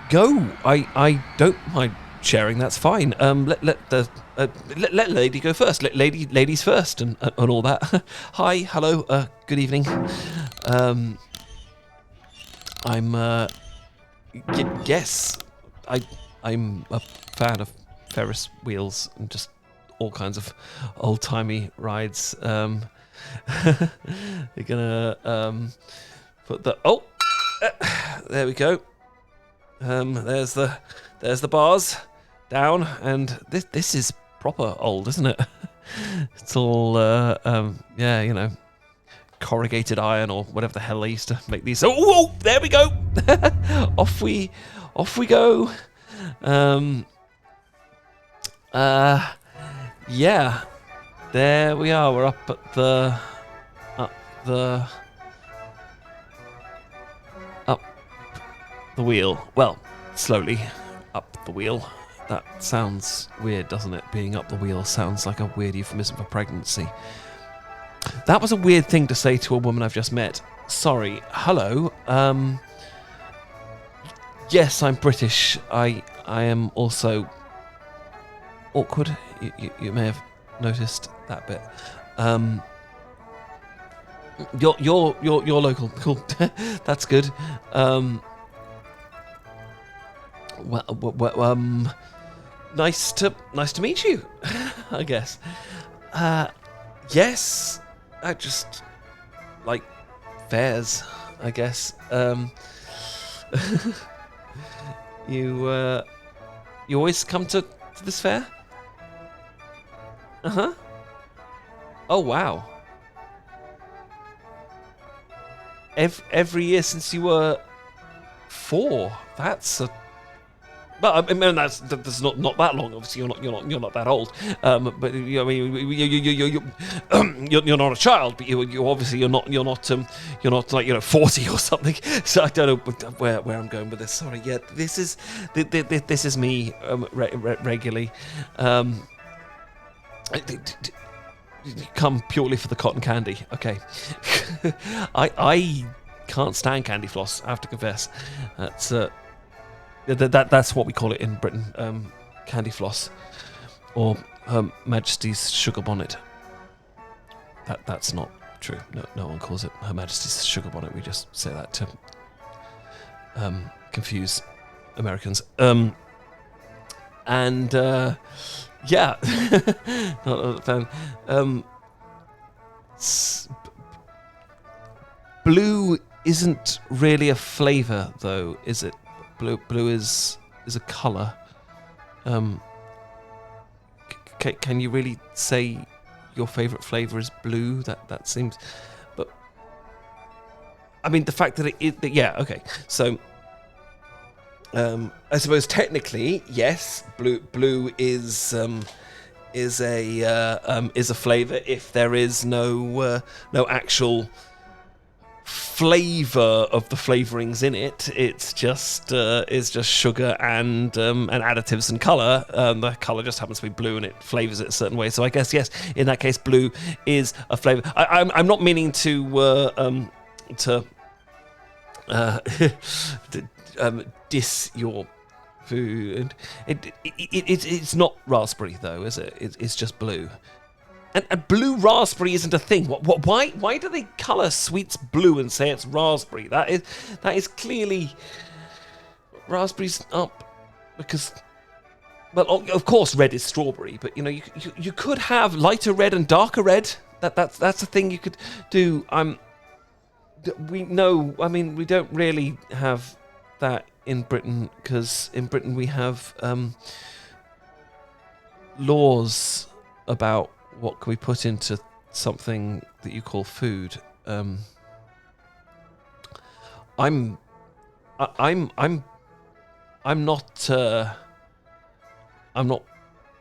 go. I don't mind sharing. That's fine. Let lady go first. Ladies first, and all that. Hi, hello, good evening. I'm yes, I'm a fan of Ferris wheels and just all kinds of old-timey rides. We're gonna put the there we go. There's the bars down, and this is proper old, isn't it? It's all yeah, you know, corrugated iron or whatever the hell they used to make these. Oh, there we go. off we go. Yeah, there we are. We're up the wheel. Well, slowly up the wheel. That sounds weird, doesn't it? Being up the wheel sounds like a weird euphemism for pregnancy. That was a weird thing to say to a woman I've just met. Sorry. Hello. Yes, I'm British. I am also awkward. You may have noticed that bit. You're local. Cool. That's good. Well, nice to meet you. I guess. Yes. I just like fairs, I guess. You always come to this fair? Uh-huh. Oh, wow. Every year since you were 4. That's a... But I mean, that's not that long. Obviously, you're not that old. But you, I mean, you're not a child. But you obviously you're not like 40 or something. So I don't know where I'm going with this. Sorry. Yeah, this is me regularly. Come purely for the cotton candy. Okay. I can't stand candy floss. I have to confess. That's what we call it in Britain, candy floss, or Her Majesty's sugar bonnet. That's not true. No one calls it Her Majesty's sugar bonnet. We just say that to confuse Americans. And yeah, not a fan. Blue isn't really a flavour, though, is it? Blue is a colour. Can you really say your favourite flavour is blue? That seems... But, I mean, the fact that yeah, okay. So, I suppose technically, yes, blue is a flavour if there is no actual flavour of the flavourings in it. It's just sugar and additives and colour. The colour just happens to be blue and it flavours it a certain way. So I guess yes, in that case, blue is a flavour. I'm not meaning to diss your food. It's not raspberry though, is it? It's just blue. And blue raspberry isn't a thing. Why do they colour sweets blue and say it's raspberry? That is clearly raspberries up because, well, of course red is strawberry, but you could have lighter red and darker red. That's a thing you could do. We don't really have that in Britain because in Britain we have laws about what can we put into something that you call food. I'm not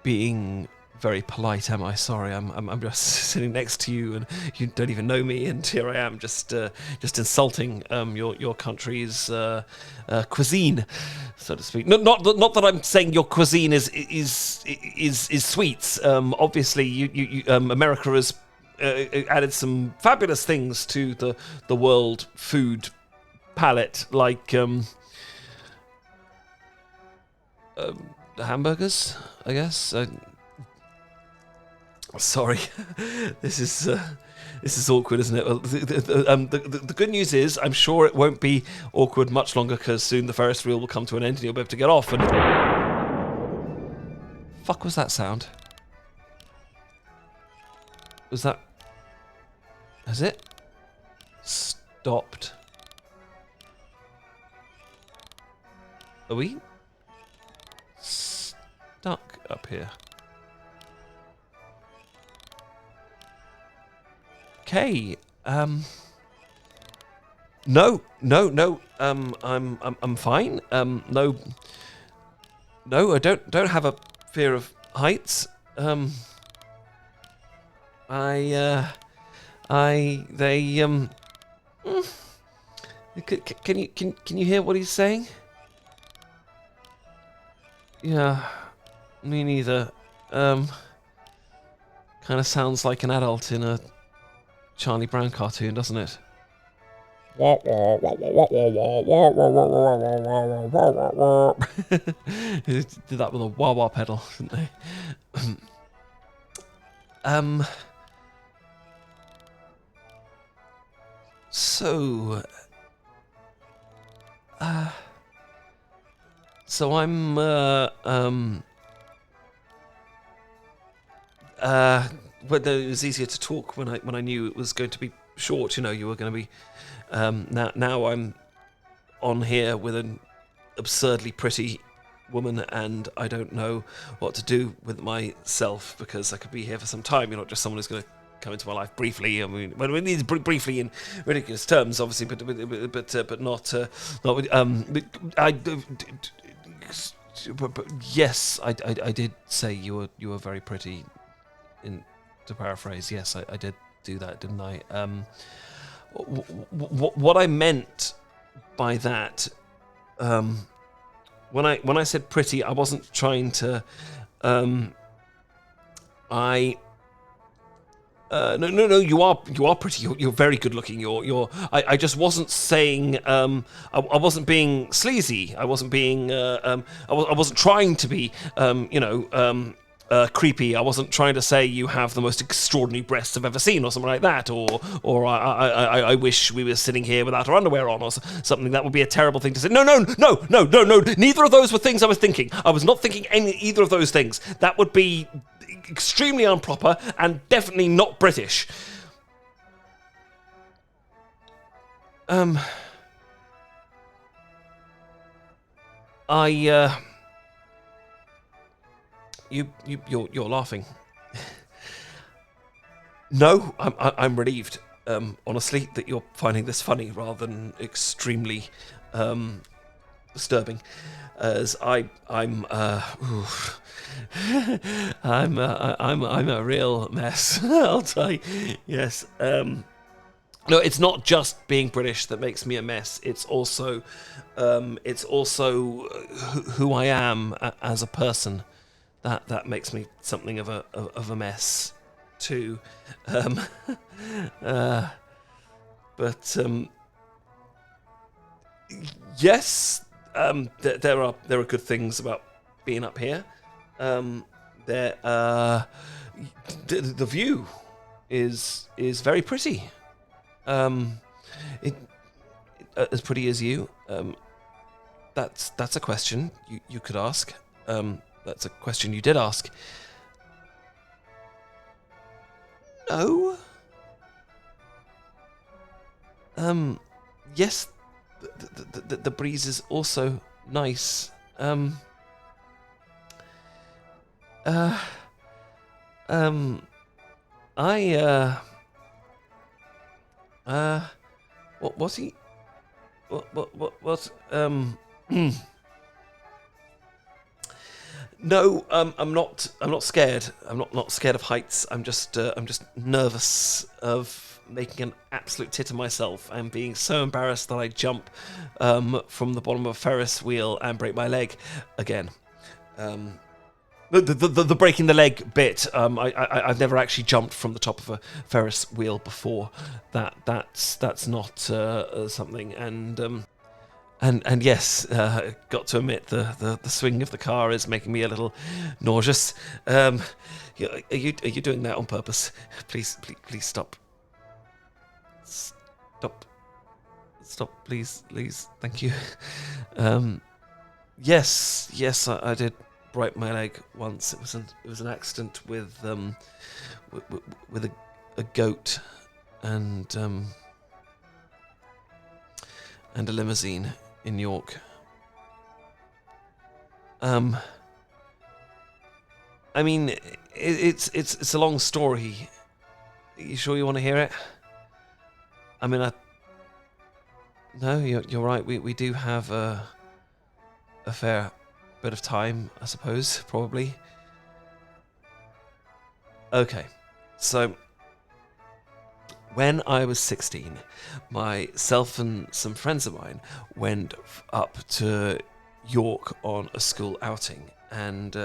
being very polite, am I? Sorry, I'm just sitting next to you, and you don't even know me, and here I am, just insulting your country's cuisine, so to speak. Not that I'm saying your cuisine is sweets. Obviously, you America has added some fabulous things to the world food palette, like hamburgers, I guess. Sorry, this is awkward, isn't it? Well, the good news is, I'm sure it won't be awkward much longer because soon the Ferris wheel will come to an end and you'll be able to get off. And fuck was that sound? Was that? Has it stopped? Are we stuck up here? Okay. No. I'm fine. No, I don't have a fear of heights. They. Can you hear what he's saying? Yeah, me neither. Kind of sounds like an adult in a Charlie Brown cartoon, doesn't it? Did that with a wah-wah pedal, didn't they? So I'm whether it was easier to talk when I knew it was going to be short. You know, you were going to be. Now I'm on here with an absurdly pretty woman, and I don't know what to do with myself because I could be here for some time. You're not just someone who's going to come into my life briefly. I mean, when we need briefly in ridiculous terms, obviously, but not. But yes, I did say you were very pretty. To paraphrase, yes, I did do that, didn't I? What I meant by that, when I said pretty, I wasn't trying to. No. You are pretty. You're very good looking. I just wasn't saying. I wasn't being sleazy. I wasn't being. I wasn't trying to be. Creepy. I wasn't trying to say you have the most extraordinary breasts I've ever seen, or something like that, or I wish we were sitting here without our underwear on, or something. That would be a terrible thing to say. No. Neither of those were things I was thinking. I was not thinking either of those things. That would be extremely improper and definitely not British. You're laughing. No, I'm relieved. Honestly, that you're finding this funny rather than extremely disturbing. As I'm a real mess. I'll tell you. Yes. No, it's not just being British that makes me a mess. It's also who I am as a person. That makes me something of a mess too. Yes, there are good things about being up here. The view is very pretty. As pretty as you. That's a question you could ask. That's a question you did ask. No. Yes, the breeze is also nice. What was he? What? No, I'm not scared. I'm not scared of heights. I'm just nervous of making an absolute tit of myself and being so embarrassed that I jump from the bottom of a Ferris wheel and break my leg again. The breaking the leg bit. I've never actually jumped from the top of a Ferris wheel before. That's not something. And And yes, got to admit the swing of the car is making me a little nauseous. Are you doing that on purpose? Please stop. Stop, please, thank you. Yes, I did break my leg once. It was an accident with a goat and a limousine in York. I mean, it's a long story. Are you sure you want to hear it? I mean, no, you're right. We do have a fair bit of time, I suppose, probably. Okay, so when I was 16, myself and some friends of mine went up to York on a school outing, and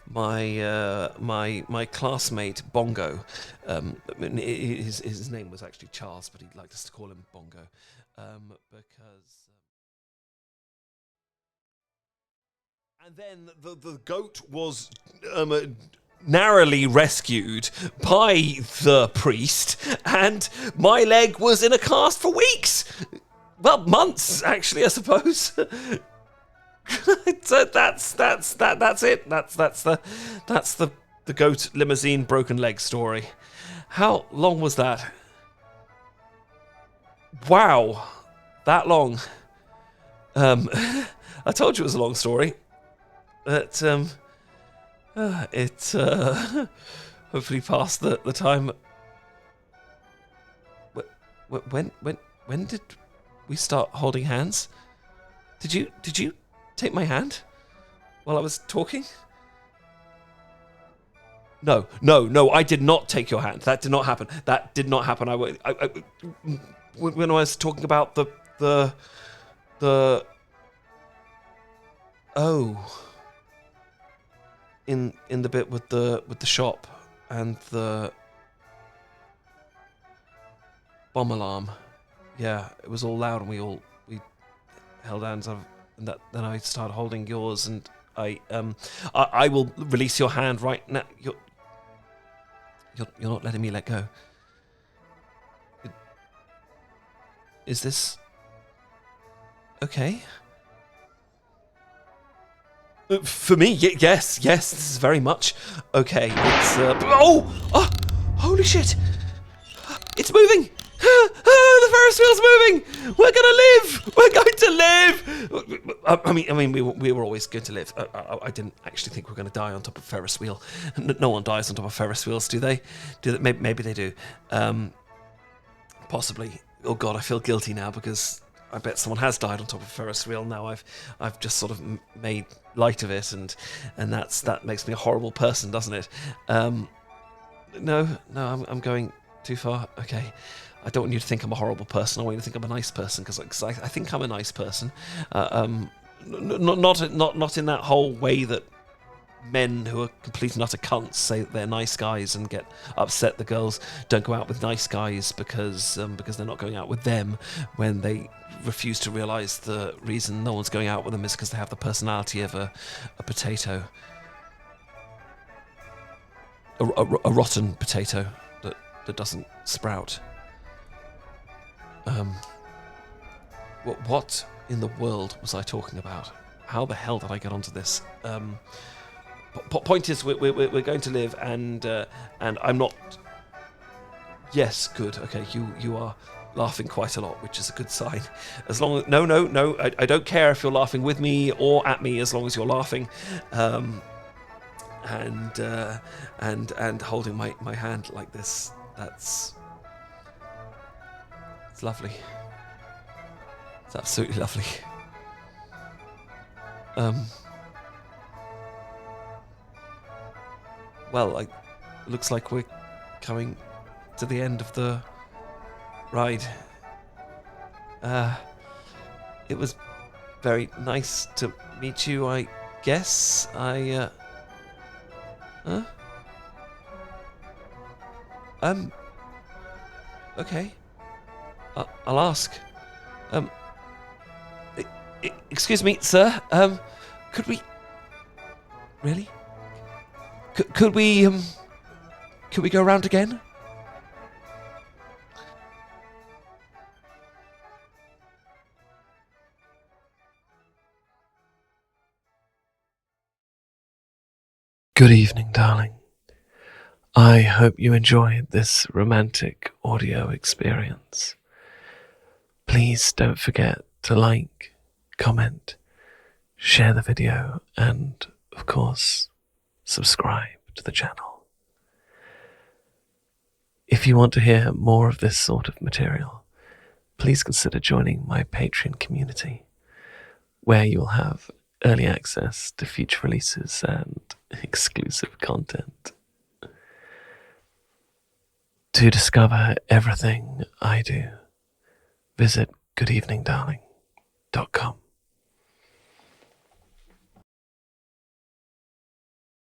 my classmate Bongo, his name was actually Charles, but he'd like us to call him Bongo, because. And then the goat was narrowly rescued by the priest, and my leg was in a cast for weeks. Well, months, actually, I suppose. So that's it. That's the goat limousine broken leg story. How long was that? Wow, that long. I told you it was a long story. But it hopefully passed the time. When did we start holding hands? Did you take my hand while I was talking? No, I did not take your hand. That did not happen. When I was talking about the oh. In the bit with the shop and the bomb alarm, yeah, it was all loud and we held hands up, and then I started holding yours, and I will release your hand right now. You're not letting me let go. Is this okay? For me, yes, this is very much okay. It's holy shit! It's moving! The Ferris wheel's moving! We're gonna live! I mean, we were always going to live. I didn't actually think we were going to die on top of a Ferris wheel. No one dies on top of Ferris wheels, do they? Maybe they do. Possibly. Oh God, I feel guilty now because I bet someone has died on top of a Ferris wheel. Now I've just sort of made light of it, and that makes me a horrible person, doesn't it? No, I'm going too far. Okay, I don't want you to think I'm a horrible person. I want you to think I'm a nice person, because I think I'm a nice person. Not in that whole way that men who are complete and utter cunts say that they're nice guys and get upset the girls don't go out with nice guys because they're not going out with them, when they refuse to realise the reason no one's going out with them is because they have the personality of a potato. A rotten potato that doesn't sprout. What in the world was I talking about? How the hell did I get onto this? Point is, we're going to live, and I'm not. Yes, good. Okay, you are laughing quite a lot, which is a good sign. As long as no, I don't care if you're laughing with me or at me, as long as you're laughing, and holding my hand like this. It's lovely. It's absolutely lovely. Well, it looks like we're coming to the end of the ride. It was very nice to meet you, I guess. Huh? Okay. I'll ask. Excuse me, sir. Could we really? Could we Could we go around again? Good evening, darling. I hope you enjoyed this romantic audio experience. Please don't forget to like, comment, share the video, and, of course, subscribe to the channel. If you want to hear more of this sort of material, please consider joining my Patreon community, where you'll have early access to future releases and exclusive content. To discover everything I do, visit Good Evening Darling.